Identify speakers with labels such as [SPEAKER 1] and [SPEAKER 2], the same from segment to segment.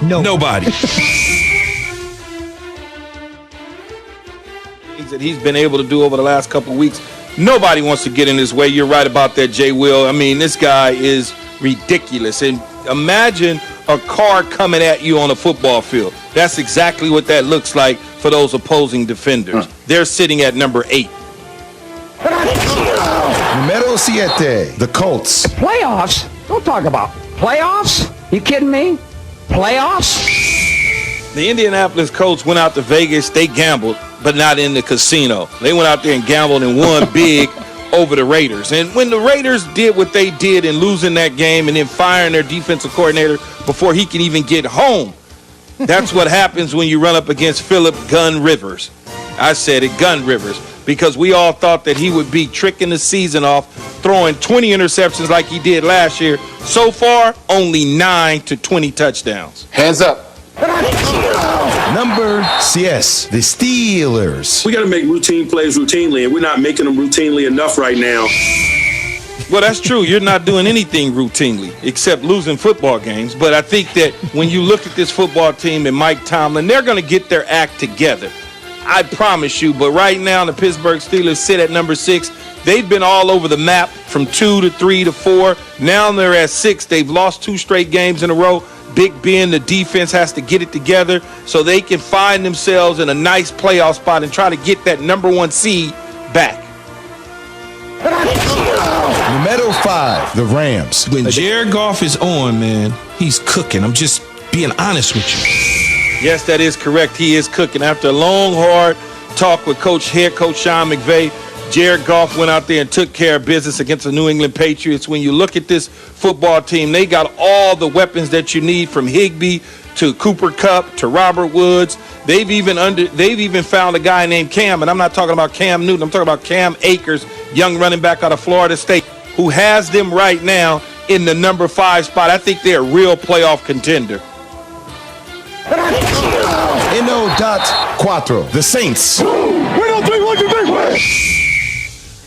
[SPEAKER 1] Nobody.
[SPEAKER 2] Things that he's been able to do over the last couple of weeks. Nobody wants to get in his way. You're right about that, Jay Will. I mean, this guy is ridiculous. And imagine a car coming at you on a football field. That's exactly what that looks like for those opposing defenders. They're sitting at number 8.
[SPEAKER 3] Numero 7, the Colts.
[SPEAKER 4] Playoffs? Don't talk about playoffs. You kidding me? Playoffs?
[SPEAKER 2] The Indianapolis Colts went out to Vegas. They gambled, but not in the casino. They went out there and gambled and won big over the Raiders. And when the Raiders did what they did in losing that game and then firing their defensive coordinator before he can even get home, that's what happens when you run up against Philip Gun Rivers. I said it, Gun Rivers, because we all thought that he would be tricking the season off, throwing 20 interceptions like he did last year. So far, only 9 to 20 touchdowns.
[SPEAKER 5] Hands up.
[SPEAKER 3] Number 6, the Steelers.
[SPEAKER 6] We got to make routine plays routinely, and we're not making them routinely enough right now.
[SPEAKER 2] Well, that's true. You're not doing anything routinely except losing football games. But I think that when you look at this football team and Mike Tomlin, they're going to get their act together. I promise you. But right now, the Pittsburgh Steelers sit at number 6. They've been all over the map from 2 to 3 to 4. Now they're at 6. They've lost 2 straight games in a row. Big Ben, the defense has to get it together so they can find themselves in a nice playoff spot and try to get that number 1 seed back.
[SPEAKER 3] Numero 5, the Rams.
[SPEAKER 1] When Jared Goff is on, man, he's cooking. I'm just being honest with you.
[SPEAKER 2] Yes, that is correct. He is cooking. After a long, hard talk with head coach Sean McVay, Jared Goff went out there and took care of business against the New England Patriots. When you look at this football team, they got all the weapons that you need, from Higbee to Cooper Kupp to Robert Woods. They've even found a guy named Cam, and I'm not talking about Cam Newton. I'm talking about Cam Akers, young running back out of Florida State, who has them right now in the number 5 spot. I think they're a real playoff contender.
[SPEAKER 3] No.4, the Saints.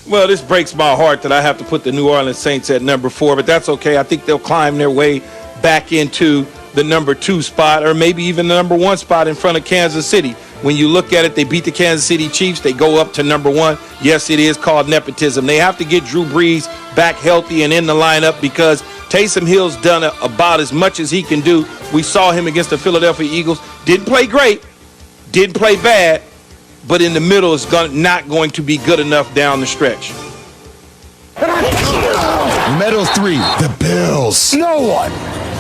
[SPEAKER 2] Well, this breaks my heart that I have to put the New Orleans Saints at number 4, but that's okay. I think they'll climb their way back into the number 2 spot, or maybe even the number 1 spot in front of Kansas City. When you look at it, they beat the Kansas City Chiefs. They go up to number 1. Yes, it is called nepotism. They have to get Drew Brees back healthy and in the lineup, because Taysom Hill's done about as much as he can do. We saw him against the Philadelphia Eagles. Didn't play great, didn't play bad, but in the middle is not going to be good enough down the stretch.
[SPEAKER 3] Numero 3, the Bills.
[SPEAKER 7] No one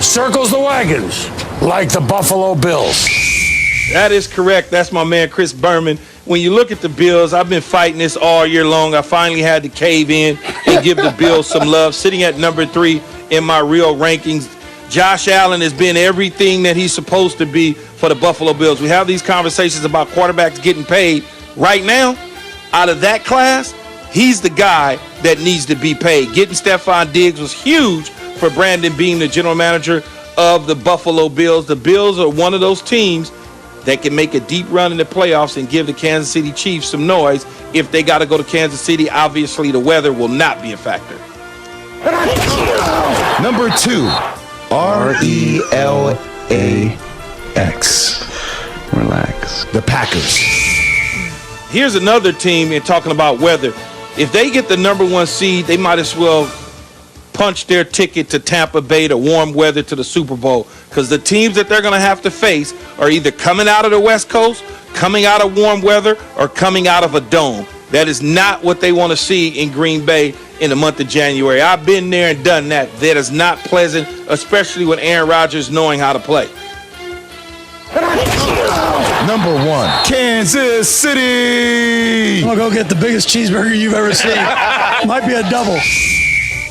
[SPEAKER 7] circles the wagons like the Buffalo Bills.
[SPEAKER 2] That is correct. That's my man, Chris Berman. When you look at the Bills, I've been fighting this all year long. I finally had to cave in and give the Bills some love. Sitting at number 3 in my real rankings, Josh Allen has been everything that he's supposed to be for the Buffalo Bills. We have these conversations about quarterbacks getting paid. Right now, out of that class, he's the guy that needs to be paid. Getting Stephon Diggs was huge for Brandon Beane, the general manager of the Buffalo Bills. The Bills are one of those teams that can make a deep run in the playoffs and give the Kansas City Chiefs some noise. If they got to go to Kansas City, obviously the weather will not be a factor.
[SPEAKER 3] Number 2, RELAX.
[SPEAKER 8] Relax.
[SPEAKER 3] The Packers.
[SPEAKER 2] Here's another team, and talking about weather. If they get the number 1 seed, they might as well punch their ticket to Tampa Bay to warm weather to the Super Bowl, because the teams that they're going to have to face are either coming out of the West Coast, coming out of warm weather, or coming out of a dome. That is not what they want to see in Green Bay in the month of January. I've been there and done that. That is not pleasant, especially with Aaron Rodgers knowing how to play.
[SPEAKER 3] Number 1, Kansas City.
[SPEAKER 9] I'm going to go get the biggest cheeseburger you've ever seen. Might be a double.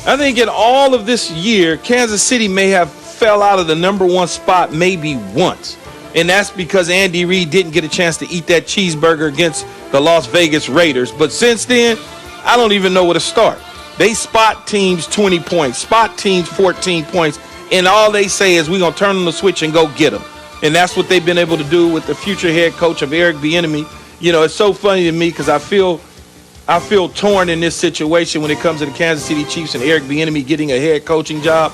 [SPEAKER 2] I think in all of this year, Kansas City may have fell out of the number 1 spot maybe once. And that's because Andy Reid didn't get a chance to eat that cheeseburger against the Las Vegas Raiders. But since then, I don't even know where to start. They spot teams 20 points, spot teams 14 points, and all they say is we're going to turn on the switch and go get them. And that's what they've been able to do with the future head coach of Eric Bieniemy. You know, it's so funny to me because I feel torn in this situation when it comes to the Kansas City Chiefs and Eric Bieniemy getting a head coaching job.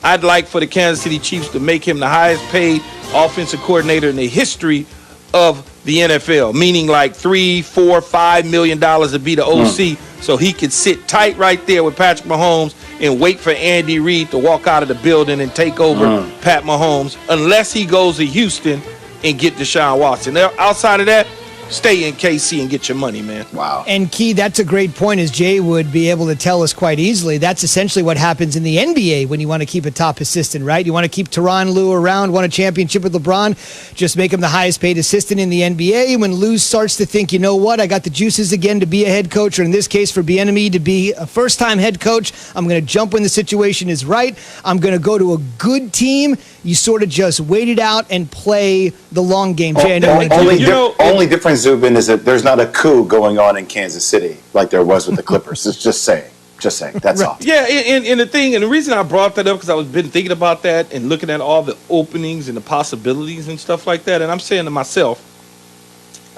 [SPEAKER 2] I'd like for the Kansas City Chiefs to make him the highest paid offensive coordinator in the history of the NFL, meaning like $3, $4, $5 million to be the OC, so he could sit tight right there with Patrick Mahomes and wait for Andy Reid to walk out of the building and take over Pat Mahomes, unless he goes to Houston and get Deshaun Watson. Now, outside of that, stay in KC and get your money, man.
[SPEAKER 5] Wow.
[SPEAKER 8] And Key, that's a great point, as Jay would be able to tell us quite easily. That's essentially what happens in the NBA when you want to keep a top assistant, right? You want to keep Tyronn Lue around, won a championship with LeBron, just make him the highest paid assistant in the NBA. When Lue starts to think, you know what, I got the juices again to be a head coach, or in this case for Bieniemy to be a first-time head coach, I'm going to jump when the situation is right. I'm going to go to a good team. You sort of just wait it out and play the long game. Jay, I know
[SPEAKER 5] only difference, Zubin, is that there's not a coup going on in Kansas City like there was with the Clippers. It's just saying. That's all.
[SPEAKER 2] Yeah, and the reason I brought that up, because I was been thinking about that and looking at all the openings and the possibilities and stuff like that, and I'm saying to myself,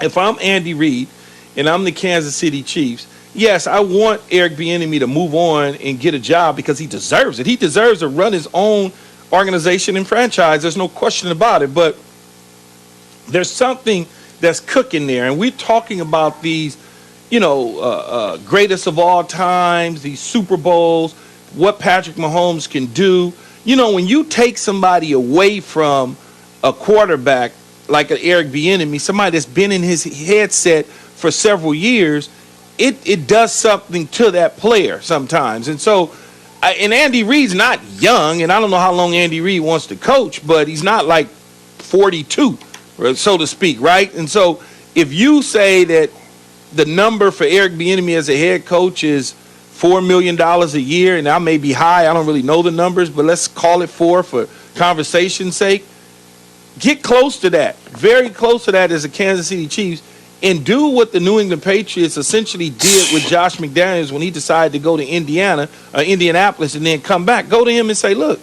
[SPEAKER 2] if I'm Andy Reid and I'm the Kansas City Chiefs, yes, I want Eric Bieniemy to move on and get a job because he deserves it. He deserves to run his own organization and franchise. There's no question about it. But there's something that's cooking there, and we're talking about these, greatest of all times, these Super Bowls, what Patrick Mahomes can do. When you take somebody away from a quarterback like an Eric Bieniemy, somebody that's been in his headset for several years, it does something to that player sometimes. And so, and Andy Reid's not young, and I don't know how long Andy Reid wants to coach, but he's not like 42, so to speak, right? And so if you say that the number for Eric Bieniemy as a head coach is $4 million a year, and I may be high, I don't really know the numbers, but let's call it $4 for conversation's sake, get close to that, very close to that as a Kansas City Chiefs, and do what the New England Patriots essentially did with Josh McDaniels when he decided to go to Indianapolis, and then come back. Go to him and say, look,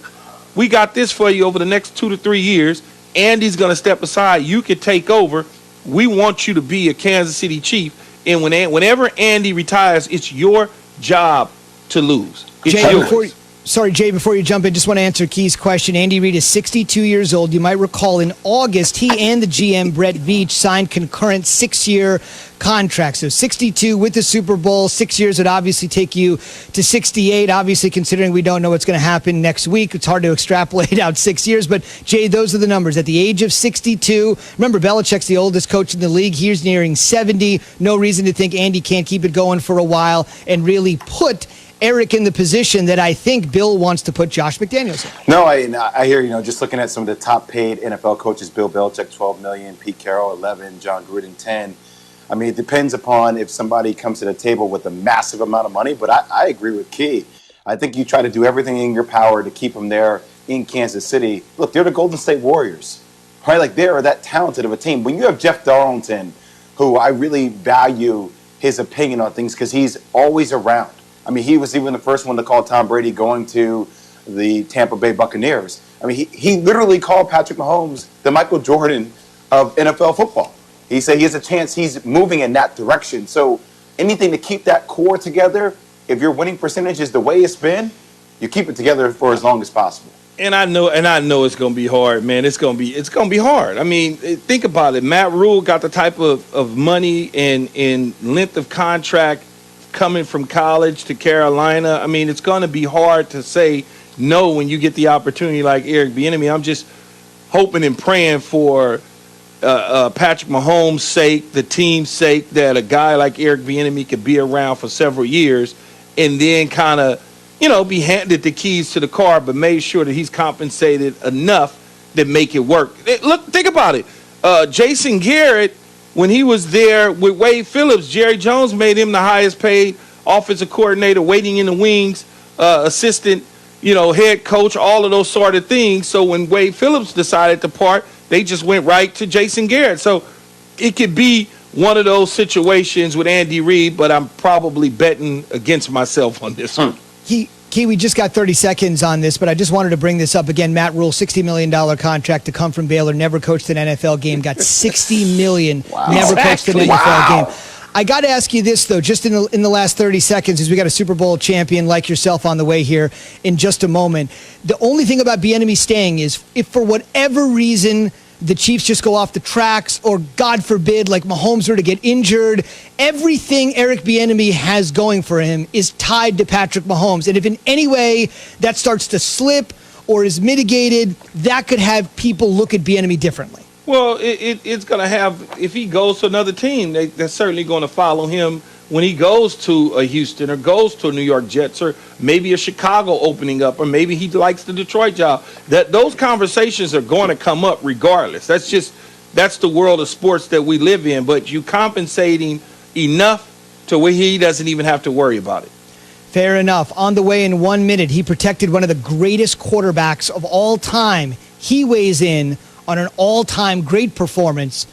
[SPEAKER 2] we got this for you over the next 2 to 3 years. Andy's going to step aside. You can take over. We want you to be a Kansas City Chief. And whenever Andy retires, it's your job to lose. It's yours.
[SPEAKER 8] Jay, before you jump in, just want to answer Key's question. Andy Reid is 62 years old. You might recall in August, he and the GM, Brett Veach, signed concurrent 6-year contracts. So 62 with the Super Bowl, 6 years would obviously take you to 68. Obviously, considering we don't know what's going to happen next week, it's hard to extrapolate out 6 years. But, Jay, those are the numbers. At the age of 62, remember, Belichick's the oldest coach in the league. He's nearing 70. No reason to think Andy can't keep it going for a while and really put Eric in the position that I think Bill wants to put Josh McDaniels in.
[SPEAKER 5] No, I hear, just looking at some of the top paid NFL coaches, Bill Belichick, $12 million, Pete Carroll, 11, John Gruden, 10. I mean, it depends upon if somebody comes to the table with a massive amount of money, but I agree with Key. I think you try to do everything in your power to keep them there in Kansas City. Look, they're the Golden State Warriors, right? Like, they are that talented of a team. When you have Jeff Darlington, who I really value his opinion on things because he's always around. I mean, he was even the first one to call Tom Brady going to the Tampa Bay Buccaneers. I mean, he literally called Patrick Mahomes the Michael Jordan of NFL football. He said he has a chance he's moving in that direction. So anything to keep that core together, if your winning percentage is the way it's been, you keep it together for as long as possible.
[SPEAKER 2] And I know it's going to be hard, man. It's going to be hard. I mean, think about it. Matt Rule got the type of money and length of contract coming from college to Carolina. I mean, it's going to be hard to say no when you get the opportunity like Eric Bieniemy. I'm just hoping and praying for Patrick Mahomes' sake, the team's sake, that a guy like Eric Bieniemy could be around for several years and then kind of, be handed the keys to the car, but made sure that he's compensated enough to make it work. Look, think about it. Jason Garrett, when he was there with Wade Phillips, Jerry Jones made him the highest paid offensive coordinator, waiting in the wings, assistant, head coach, all of those sort of things. So when Wade Phillips decided to part, they just went right to Jason Garrett. So it could be one of those situations with Andy Reid, but I'm probably betting against myself on this one.
[SPEAKER 8] Key, we just got 30 seconds on this, but I just wanted to bring this up again. Matt Rule, $60 million contract to come from Baylor, never coached an NFL game, got $60 million, never coached an NFL game. I got to ask you this, though, just in the last 30 seconds, as we got a Super Bowl champion like yourself on the way here in just a moment. The only thing about Bieniemy staying is if for whatever reason the Chiefs just go off the tracks, or God forbid, like Mahomes were to get injured. Everything Eric Bieniemy has going for him is tied to Patrick Mahomes. And if in any way that starts to slip or is mitigated, that could have people look at Bieniemy differently.
[SPEAKER 2] Well, it's going to have, if he goes to another team, they're certainly going to follow him when he goes to a Houston or goes to a New York Jets or maybe a Chicago opening up, or maybe he likes the Detroit job. Those conversations are going to come up regardless. That's the world of sports that we live in, but you compensating enough to where he doesn't even have to worry about it.
[SPEAKER 8] Fair enough. On the way in 1 minute, he protected one of the greatest quarterbacks of all time. He weighs in on an all-time great performance